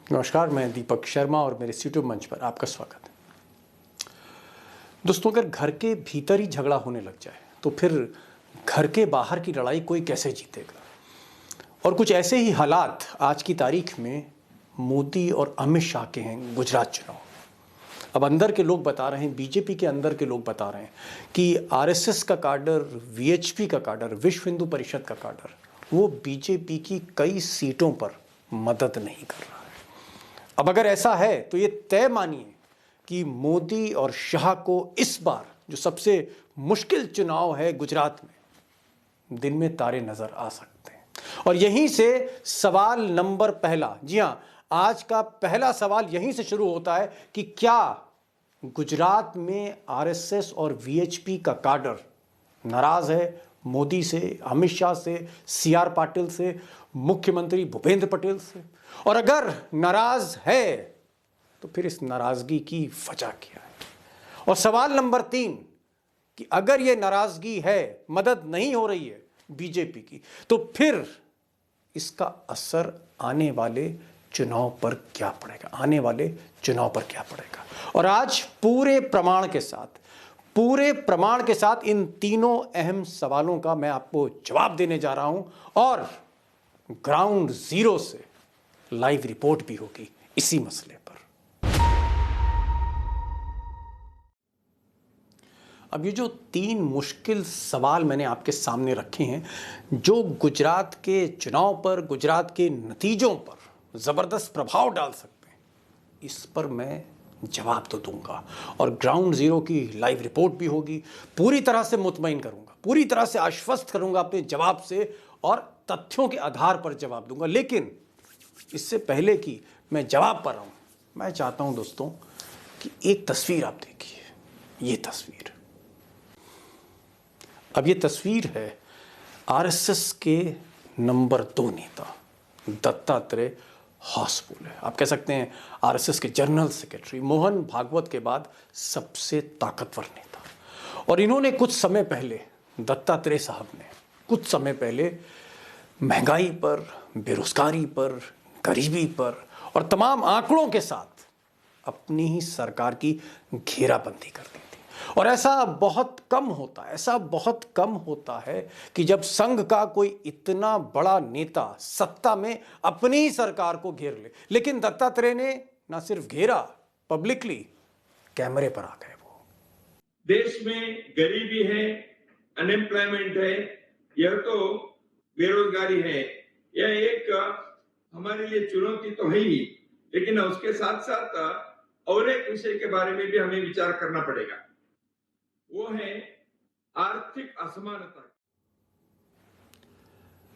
नमस्कार, मैं दीपक शर्मा और मेरे यूट्यूब मंच पर आपका स्वागत है। दोस्तों, अगर घर के भीतर ही झगड़ा होने लग जाए तो फिर घर के बाहर की लड़ाई कोई कैसे जीतेगा। और कुछ ऐसे ही हालात आज की तारीख में मोदी और अमित शाह के हैं गुजरात चुनाव। अब अंदर के लोग बता रहे हैं, बीजेपी के अंदर के लोग बता रहे हैं कि आरएसएस का काडर, वीएचपी का काडर, विश्व हिंदू परिषद का काडर, वो बीजेपी की कई सीटों पर मदद नहीं कर रहा है। अब अगर ऐसा है तो ये तय मानिए कि मोदी और शाह को इस बार जो सबसे मुश्किल चुनाव है गुजरात में, दिन में तारे नजर आ सकते हैं। और यहीं से सवाल नंबर पहला, जी हां, आज का पहला सवाल यहीं से शुरू होता है कि क्या गुजरात में आरएसएस और वीएचपी का काडर नाराज है मोदी से, अमित शाह से, सीआर पाटिल से, मुख्यमंत्री भूपेंद्र पटेल से। और अगर नाराज है तो फिर इस नाराजगी की वजह क्या है। और सवाल नंबर 3 कि अगर यह नाराजगी है, मदद नहीं हो रही है बीजेपी की, तो फिर इसका असर आने वाले चुनाव पर क्या पड़ेगा, आने वाले चुनाव पर क्या पड़ेगा। और आज पूरे प्रमाण के साथ इन तीनों अहम सवालों का मैं आपको जवाब देने जा रहा हूं और ग्राउंड जीरो से लाइव रिपोर्ट भी होगी इसी मसले पर। अब ये जो 3 मुश्किल सवाल मैंने आपके सामने रखे हैं, जो गुजरात के चुनाव पर, गुजरात के नतीजों पर जबरदस्त प्रभाव डाल सकते हैं, इस पर मैं जवाब तो दूंगा और ग्राउंड जीरो की लाइव रिपोर्ट भी होगी। पूरी तरह से मुतमईन करूंगा, पूरी तरह से आश्वस्त करूंगा अपने जवाब से और तथ्यों के आधार पर जवाब दूंगा। लेकिन इससे पहले कि मैं जवाब पर आऊं, मैं चाहता हूं दोस्तों कि एक तस्वीर आप देखिए। ये तस्वीर, अब ये तस्वीर है आरएसएस के नंबर 2 नेता दत्तात्रेय होसबोले। आप कह सकते हैं आरएसएस के जनरल सेक्रेटरी, मोहन भागवत के बाद सबसे ताकतवर नेता। और इन्होंने कुछ समय पहले, दत्तात्रेय साहब ने कुछ समय पहले महंगाई पर, बेरोजगारी पर, गरीबी पर और तमाम आंकड़ों के साथ अपनी ही सरकार की घेराबंदी कर दी थी। और ऐसा बहुत कम होता है कि जब संघ का कोई इतना बड़ा नेता सत्ता में अपनी ही सरकार को घेर ले। लेकिन दत्तात्रेय ने ना सिर्फ घेरा, पब्लिकली कैमरे पर आ गए। वो देश में गरीबी है, अनएम्प्लॉयमेंट है, यह तो बेरोजगारी है, यह एक हमारे लिए चुनौती तो है ही, लेकिन उसके साथ साथ और एक विषय के बारे में भी हमें विचार करना पड़ेगा, वो है आर्थिक असमानता।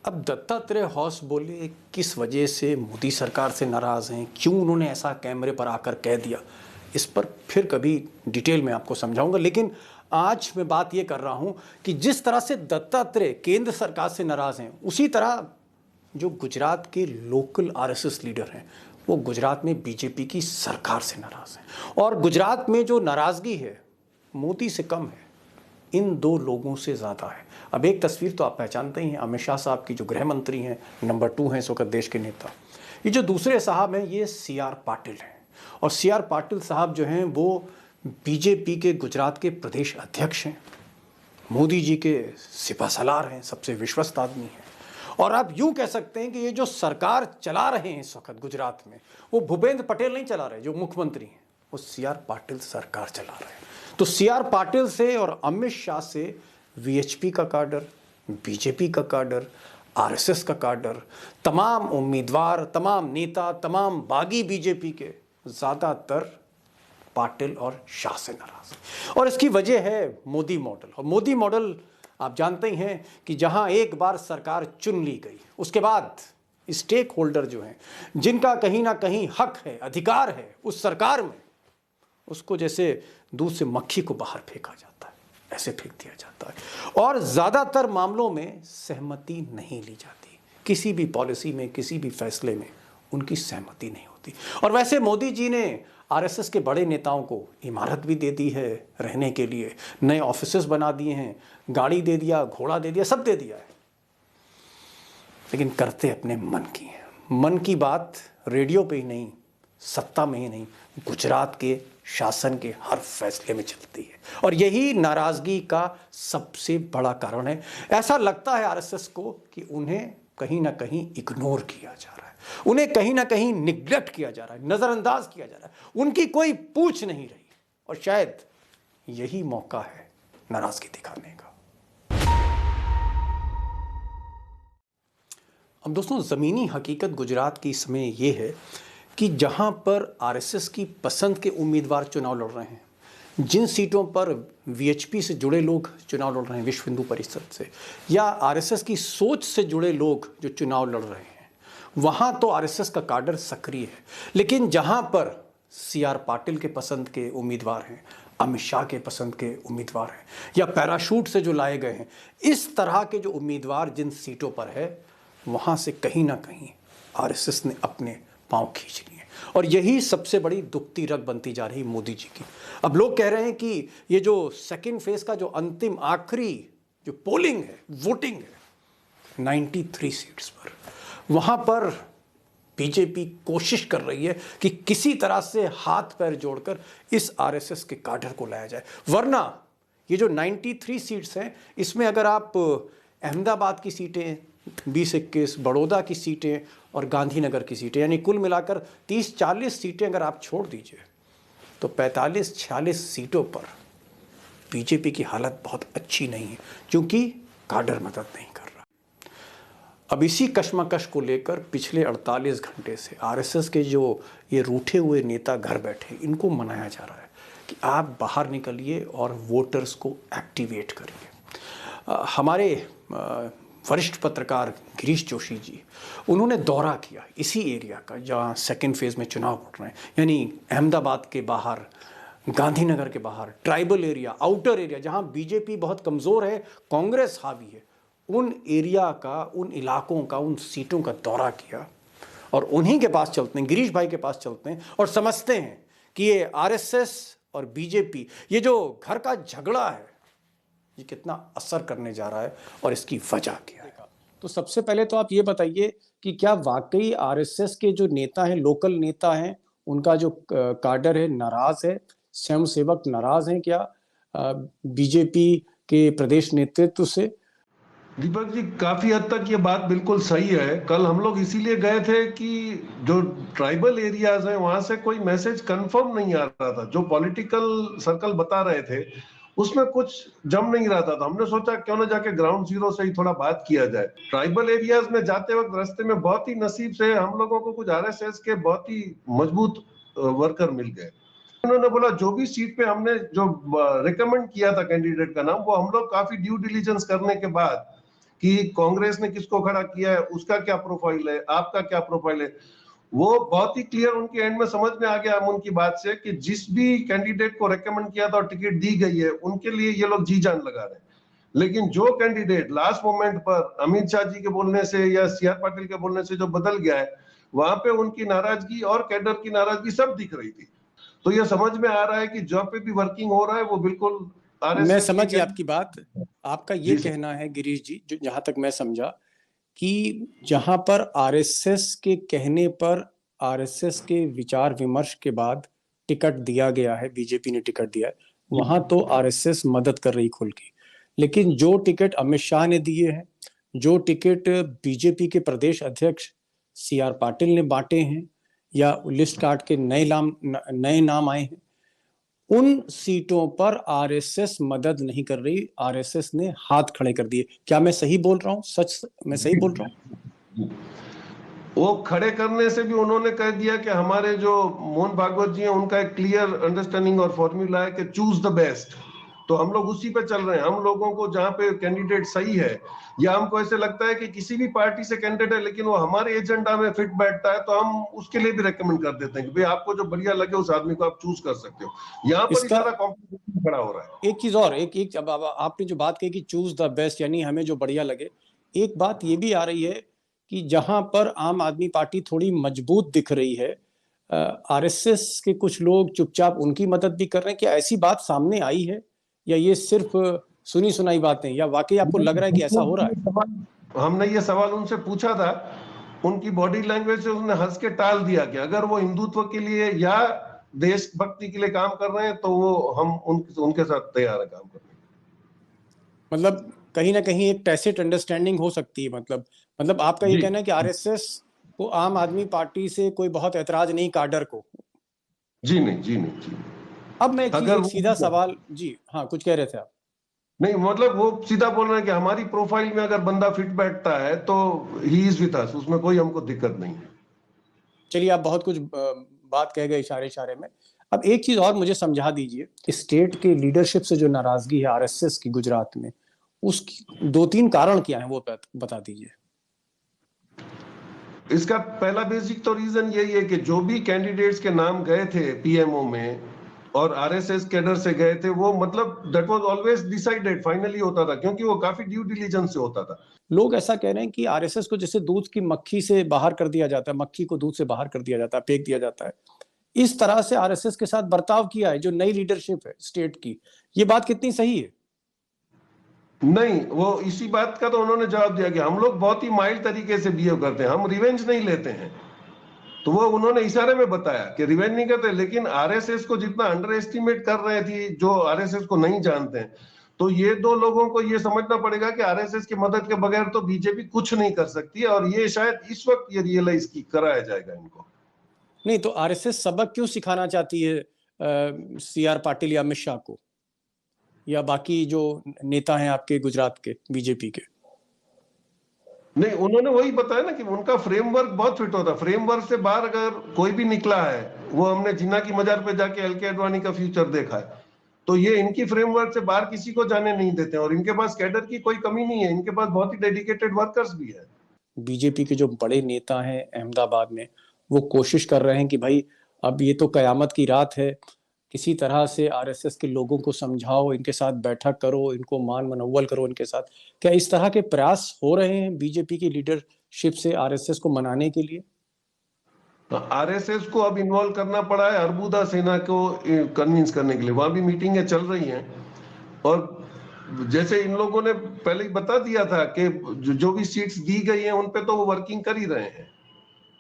अब दत्तात्रेय होसबोले किस वजह से मोदी सरकार से नाराज हैं, क्यों उन्होंने ऐसा कैमरे पर आकर कह दिया, इस पर फिर कभी डिटेल में आपको समझाऊंगा। लेकिन आज मैं बात यह कर रहा हूं कि जिस तरह से दत्तात्रेय केंद्र सरकार से नाराज हैं, उसी तरह जो गुजरात के लोकल आरएसएस लीडर हैं, वो गुजरात में बीजेपी की सरकार से नाराज हैं। और गुजरात में जो नाराजगी है मोदी से कम है, इन 2 लोगों से ज़्यादा है। अब एक तस्वीर तो आप पहचानते ही हैं, अमित शाह साहब की, जो गृह मंत्री हैं, नंबर 2 हैं इस वक्त देश के नेता। ये जो दूसरे साहब हैं, ये सीआर पाटिल हैं। और सीआर पाटिल साहब जो हैं वो बीजेपी के गुजरात के प्रदेश अध्यक्ष हैं, मोदी जी के सिपहसालार हैं, सबसे विश्वस्त आदमी हैं। और आप यूं कह सकते हैं कि ये जो सरकार चला रहे हैं इस वक्त गुजरात में, वो भूपेंद्र पटेल नहीं चला रहे, जो मुख्यमंत्री हैं, वो सीआर पाटिल सरकार चला रहे हैं। तो सीआर पाटिल से और अमित शाह से वीएचपी का काडर, बीजेपी का काडर, आरएसएस का काडर, तमाम उम्मीदवार, तमाम नेता, तमाम बागी बीजेपी के ज़्यादातर पाटिल और शाह से नाराज। और इसकी वजह है मोदी मॉडल। और मोदी मॉडल आप जानते ही हैं कि जहां एक बार सरकार चुन ली गई, उसके बाद स्टेक होल्डर जो हैं, जिनका कहीं ना कहीं हक है, अधिकार है उस सरकार में, उसको जैसे दूध से मक्खी को बाहर फेंका जाता है, ऐसे फेंक दिया जाता है। और ज़्यादातर मामलों में सहमति नहीं ली जाती, किसी भी पॉलिसी में, किसी भी फैसले में उनकी सहमति नहीं होती। और वैसे मोदी जी ने आरएसएस के बड़े नेताओं को इमारत भी दे दी है रहने के लिए, नए ऑफिसेस बना दिए हैं, गाड़ी दे दिया, घोड़ा दे दिया, सब दे दिया है, लेकिन करते अपने मन की हैं। मन की बात रेडियो पे ही नहीं, सत्ता में ही नहीं, गुजरात के शासन के हर फैसले में चलती है और यही नाराजगी का सबसे बड़ा कारण है। ऐसा लगता है आरएसएस को कि उन्हें कहीं ना कहीं इग्नोर किया जा रहा है, उन्हें कहीं ना कहीं निग्लेक्ट किया जा रहा है, नजरअंदाज किया जा रहा है, उनकी कोई पूछ नहीं रही और शायद यही मौका है नाराजगी दिखाने का। अब दोस्तों, ज़मीनी हकीकत गुजरात की समय ये है कि जहां पर आरएसएस की पसंद के उम्मीदवार चुनाव लड़ रहे हैं, जिन सीटों पर वीएचपी से जुड़े लोग चुनाव लड़ रहे हैं, विश्व हिंदू परिषद से, या आरएसएस की सोच से जुड़े लोग जो चुनाव लड़ रहे हैं, वहां तो आरएसएस का काडर सक्रिय है। लेकिन जहां पर सीआर पाटिल के पसंद के उम्मीदवार हैं, अमित शाह के पसंद के उम्मीदवार हैं, या पैराशूट से जो लाए गए हैं, इस तरह के जो उम्मीदवार जिन सीटों पर है, वहां से कहीं ना कहीं आरएसएस ने अपने पांव खींच लिए और यही सबसे बड़ी दुखती रग बनती जा रही मोदी जी की। अब लोग कह रहे हैं कि ये जो सेकंड फेज का जो अंतिम आखिरी जो पोलिंग है, वोटिंग है 93 सीट्स पर, वहां पर बीजेपी कोशिश कर रही है कि किसी तरह से हाथ पैर जोड़कर इस आरएसएस के काडर को लाया जाए। वरना ये जो 93 सीट्स हैं, इसमें अगर आप अहमदाबाद की सीटें 20-21, बड़ौदा की सीटें और गांधीनगर की सीटें, यानी कुल मिलाकर 30-40 सीटें अगर आप छोड़ दीजिए तो 45-46 सीटों पर बीजेपी की हालत बहुत अच्छी नहीं है, क्योंकि काडर मदद नहीं कर रहा। अब इसी कश्मकश को लेकर पिछले 48 घंटे से आरएसएस के जो ये रूठे हुए नेता घर बैठे, इनको मनाया जा रहा है कि आप बाहर निकलिए और वोटर्स को एक्टिवेट करिए। हमारे वरिष्ठ पत्रकार गिरीश जोशी जी, उन्होंने दौरा किया इसी एरिया का जहाँ सेकेंड फेज में चुनाव हो रहे हैं, यानी अहमदाबाद के बाहर, गांधीनगर के बाहर, ट्राइबल एरिया, आउटर एरिया, जहाँ बीजेपी बहुत कमज़ोर है, कांग्रेस हावी है, उन एरिया का, उन इलाकों का, उन सीटों का दौरा किया और उन्हीं के पास चलते हैं, गिरीश भाई के पास चलते हैं और समझते हैं कि ये आरएसएस और बीजेपी, ये जो घर का झगड़ा है, ये कितना असर करने जा रहा है और इसकी वजह क्या है। तो सबसे पहले तो आप ये बताइए कि क्या वाकई आरएसएस के जो नेता हैं, लोकल नेता हैं, उनका जो काडर है नाराज है, स्वयंसेवक नाराज हैं क्या बीजेपी के प्रदेश नेतृत्व से? दीपक जी, काफी हद तक ये बात बिल्कुल सही है। कल हम लोग इसीलिए गए थे कि जो ट्राइबल एरियाज हैं वहां से कोई मैसेज कंफर्म नहीं आ रहा था। जो पॉलिटिकल सर्कल बता रहे थे उसमें कुछ जम नहीं रहा था। हमने सोचा क्यों ना जाके ग्राउंड जीरो से ही थोड़ा बात किया जाए। ट्राइबल एरियाज में जाते वक्त रास्ते में बहुत ही नसीब से हम लोगों को कुछ आरएसएस के बहुत ही मजबूत वर्कर मिल गए। उन्होंने बोला जो भी सीट पे हमने जो रिकमेंड किया था कैंडिडेट का नाम, वो हम लोग काफी ड्यू डिलीजेंस करने के बाद कि कांग्रेस ने किसको खड़ा किया है, उसका क्या प्रोफाइल है, आपका क्या प्रोफाइल है, वो बहुत ही क्लियर उनके एंड में समझ में आ गया हम उनकी बात से कि जिस भी कैंडिडेट को रेकमेंड किया था और टिकट दी गई है, उनके लिए ये लोग जी जान लगा रहे हैं। लेकिन जो कैंडिडेट लास्ट मोमेंट पर अमित शाह जी के बोलने से या सीआर पाटिल के बोलने से जो बदल गया है, वहां पे उनकी नाराजगी और कैडर की नाराजगी सब दिख रही थी। तो ये समझ में आ रहा है कि जहाँ पे भी वर्किंग हो रहा है वो बिल्कुल मैं समझ गया आपकी बात। आपका ये कहना है गिरीश जी, जो जहां तक मैं समझा, कि जहां पर आरएसएस के कहने पर, आरएसएस के विचार विमर्श के बाद टिकट दिया गया है, बीजेपी ने टिकट दिया है, वहां तो आरएसएस मदद कर रही खुल की। लेकिन जो टिकट अमित शाह ने दिए हैं, जो टिकट बीजेपी के प्रदेश अध्यक्ष सीआर पाटिल ने बांटे हैं या लिस्ट काट के नए नाम आए हैं, उन सीटों पर आरएसएस मदद नहीं कर रही, आरएसएस ने हाथ खड़े कर दिए। क्या मैं सही बोल रहा हूँ? सच मैं सही बोल रहा हूँ? वो खड़े करने से भी उन्होंने कह दिया कि हमारे जो मोहन भागवत जी हैं उनका एक क्लियर अंडरस्टैंडिंग और फॉर्मूला है कि चूज द बेस्ट। तो हम लोग उसी पे चल रहे हैं। हम लोगों को जहां पे कैंडिडेट सही है, या हमको ऐसे लगता है कि किसी भी पार्टी से कैंडिडेट है लेकिन वो हमारे एजेंडा में फिट बैठता है, तो हम उसके लिए भी रेकमेंड कर देते हैं कि भाई आपको जो बढ़िया लगे उस आदमी को आप चूज कर सकते हो। यहाँ पर ही सारा कॉम्पिटिशन खड़ा हो रहा है। एक चीज और, एक अब आपने जो बात कही कि चूज द बेस्ट, यानी हमें जो बढ़िया लगे, एक बात ये भी आ रही है कि जहां पर आम आदमी पार्टी थोड़ी मजबूत दिख रही है, आरएसएस के कुछ लोग चुपचाप उनकी मदद भी कर रहे हैं। क्या ऐसी बात सामने आई है या ये सिर्फ सुनी सुनाई बातें, या वाकई आपको लग रहा है कि ऐसा हो रहा है? हमने ये सवाल उनसे पूछा था उनकी बॉडी लैंग्वेज से उसने हंस के टाल दिया कि अगर वो हिंदुत्व के लिए या देशभक्ति के लिए काम कर रहे हैं तो वो हम उनके साथ तैयार है काम करने। मतलब कहीं ना कहीं एक टैसिट अंडरस्टैंडिंग हो सकती है, मतलब आपका ये जी कहना है कि आरएसएस को आम आदमी पार्टी से कोई बहुत ऐतराज नहीं, काडर को। जी नहीं, जी नहीं, जी नहीं। अब मैं अगर एक सीधा वो सवाल, जी हाँ, कुछ कह रहे थे आप। नहीं, मतलब वो सीधा बोल रहे हैं कि हमारी प्रोफाइल में अगर बंदा फिट बैठता है तो ही इज विद अस, उसमें कोई हमको दिक्कत नहीं है। चलिए, आप बहुत कुछ बात कह गए इशारे इशारे में। अब एक चीज और मुझे समझा दीजिए, स्टेट के लीडरशिप से जो नाराजगी है आरएसएस की गुजरात में, उसकी दो तीन कारण क्या है वो बता दीजिए। इसका पहला बेसिक तो रीजन यही है कि जो भी कैंडिडेट्स के नाम गए थे पीएमओ में और आरएसएस कैडर से गए थे, वो मतलब that was always decided, finally होता था, क्योंकि वो काफी ड्यू डिलीजेंस से होता था। लोग ऐसा कह रहे हैं कि आरएसएस को जैसे दूध की मक्खी से बाहर कर दिया जाता है, मक्खी को दूध से बाहर कर दिया जाता है, फेंक दिया जाता है, इस तरह से आरएसएस के साथ बर्ताव किया है जो नई लीडरशिप है स्टेट की। ये बात कितनी सही है? नहीं, वो इसी बात का तो उन्होंने जवाब दिया कि हम लोग बहुत ही माइल्ड तरीके से बिहेव करते हैं, हम रिवेंज नहीं लेते हैं। तो वो उन्होंने इशारे में बताया कि रिवेंज नहीं करते, लेकिन आरएसएस को जितना अंडर एस्टिमेट कर रहे थे जो आरएसएस को नहीं जानते हैं, तो ये दो लोगों को ये समझना पड़ेगा कि आरएसएस की मदद के बगैर तो बीजेपी कुछ नहीं कर सकती, और ये शायद इस वक्त ये रियलाइज की कराया जाएगा इनको। नहीं तो आरएसएस सबक क्यों सिखाना चाहती है सीआर पाटिल या अमित शाह को, या बाकी जो नेता हैं आपके गुजरात के बीजेपी के? नहीं, उन्होंने वही बताया ना कि उनका फ्रेमवर्क बहुत फिट होता है। फ्रेमवर्क से बाहर अगर कोई भी निकला है, वो हमने जिन्ना की मजार पे जाके एलके अडवाणी का फ्यूचर देखा है, तो ये इनकी फ्रेमवर्क से बाहर किसी को जाने नहीं देते हैं, और इनके पास कैडर की कोई कमी नहीं है, इनके पास बहुत ही डेडिकेटेड वर्कर्स भी है। बीजेपी के जो बड़े नेता हैं अहमदाबाद में, वो कोशिश कर रहे हैं कि भाई अब ये तो कयामत की रात है, किसी तरह से आरएसएस के लोगों को समझाओ, इनके साथ बैठक करो, इनको मान मनौवल करो इनके साथ। क्या इस तरह के प्रयास हो रहे हैं बीजेपी की लीडरशिप से आरएसएस को मनाने के लिए? आरएसएस को अब इन्वॉल्व करना पड़ा है अरबुदा सेना को कन्विंस करने के लिए, वहां भी मीटिंगें चल रही हैं, और जैसे इन लोगों ने पहले ही बता दिया था कि जो भी सीट्स दी गई हैं उन पे तो वो वर्किंग कर ही रहे हैं,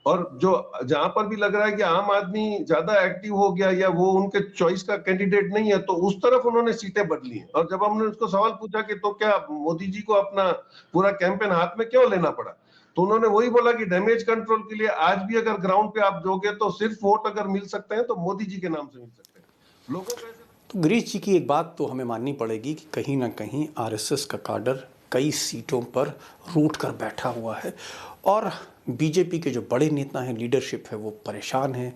और जो जहां पर भी लग रहा है कि आम आदमी ज्यादा एक्टिव हो गया या वो उनके चॉइस का कैंडिडेट नहीं है, तो उस तरफ उन्होंने सीटें बदली हैं। और जब हमने उसको सवाल पूछा कि तो क्या मोदी जी को अपना पूरा कैंपेन हाथ में क्यों लेना पड़ा, तो उन्होंने वही बोला कि डैमेज कंट्रोल के लिए आज भी अगर ग्राउंड पे आप दोगे तो सिर्फ वोट अगर मिल सकते हैं तो मोदी जी के नाम से मिल सकते हैं लोगों को। तो गिरीश जी की एक बात तो हमें माननी पड़ेगी कि कहीं ना कहीं आरएसएस का काडर कई सीटों पर रूठ कर बैठा हुआ है, और बीजेपी के जो बड़े नेता हैं, लीडरशिप है, वो परेशान है।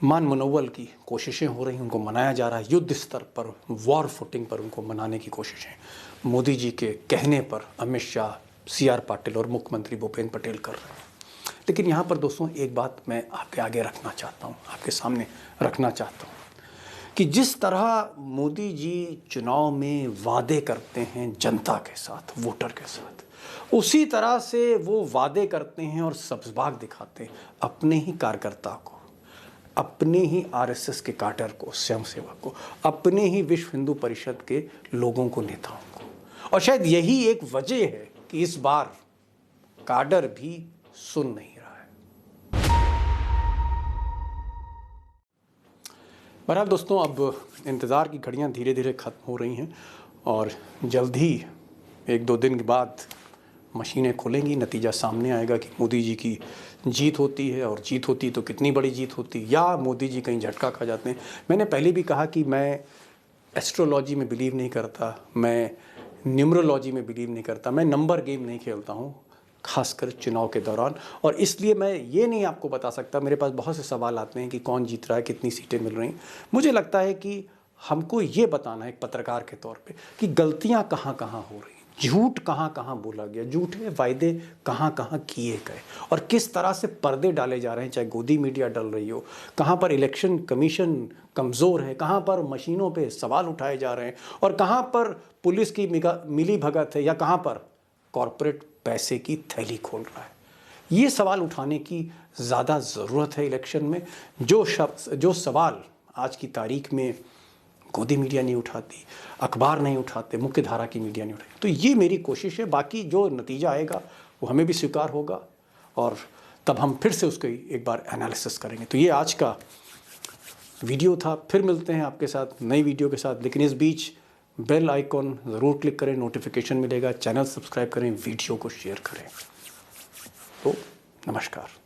मान मनोवल की कोशिशें हो रही हैं, उनको मनाया जा रहा है, युद्ध स्तर पर, वॉर फुटिंग पर उनको मनाने की कोशिशें मोदी जी के कहने पर अमित शाह, सीआर पाटिल और मुख्यमंत्री भूपेंद्र पटेल कर रहे हैं। लेकिन यहाँ पर दोस्तों एक बात मैं आपके आगे रखना चाहता हूँ, आपके सामने रखना चाहता हूँ कि जिस तरह मोदी जी चुनाव में वादे करते हैं जनता के साथ, वोटर के साथ, उसी तरह से वो वादे करते हैं और सब्ज़बाग दिखाते हैं अपने ही कार्यकर्ता को, अपने ही आरएसएस के काडर को, स्वयंसेवक को, अपने ही विश्व हिंदू परिषद के लोगों को, नेताओं को। और शायद यही एक वजह है कि इस बार काडर भी सुन नहीं रहा है। बहरहाल दोस्तों, अब इंतज़ार की घड़ियां धीरे धीरे ख़त्म हो रही हैं, और जल्द ही एक दो दिन के बाद मशीनें खुलेंगी, नतीजा सामने आएगा कि मोदी जी की जीत होती है, और जीत होती तो कितनी बड़ी जीत होती, या मोदी जी कहीं झटका खा जाते हैं। मैंने पहले भी कहा कि मैं एस्ट्रोलॉजी में बिलीव नहीं करता, मैं न्यूमरोलॉजी में बिलीव नहीं करता, मैं नंबर गेम नहीं खेलता हूँ, खासकर चुनाव के दौरान। और इसलिए मैं ये नहीं आपको बता सकता, मेरे पास बहुत से सवाल आते हैं कि कौन जीत रहा है, कितनी सीटें मिल रही हैं। मुझे लगता है कि हमको ये बताना है एक पत्रकार के तौर पे कि गलतियाँ कहाँ कहाँ हो रही, झूठ कहाँ कहाँ बोला गया, झूठे वायदे कहाँ कहाँ किए गए, और किस तरह से पर्दे डाले जा रहे हैं, चाहे गोदी मीडिया डल रही हो, कहाँ पर इलेक्शन कमीशन कमज़ोर है, कहाँ पर मशीनों पे सवाल उठाए जा रहे हैं, और कहाँ पर पुलिस की मिली भगत है, या कहाँ पर कॉरपोरेट पैसे की थैली खोल रहा है। ये सवाल उठाने की ज़्यादा ज़रूरत है इलेक्शन में। जो सवाल आज की तारीख में गोदी मीडिया नहीं उठाती, अखबार नहीं उठाते, मुख्य धारा की मीडिया नहीं उठाती, तो ये मेरी कोशिश है। बाकी जो नतीजा आएगा वो हमें भी स्वीकार होगा, और तब हम फिर से उसकी एक बार एनालिसिस करेंगे। तो ये आज का वीडियो था, फिर मिलते हैं आपके साथ नई वीडियो के साथ, लेकिन इस बीच बेल आइकॉन ज़रूर क्लिक करें, नोटिफिकेशन मिलेगा, चैनल सब्सक्राइब करें, वीडियो को शेयर करें। तो नमस्कार।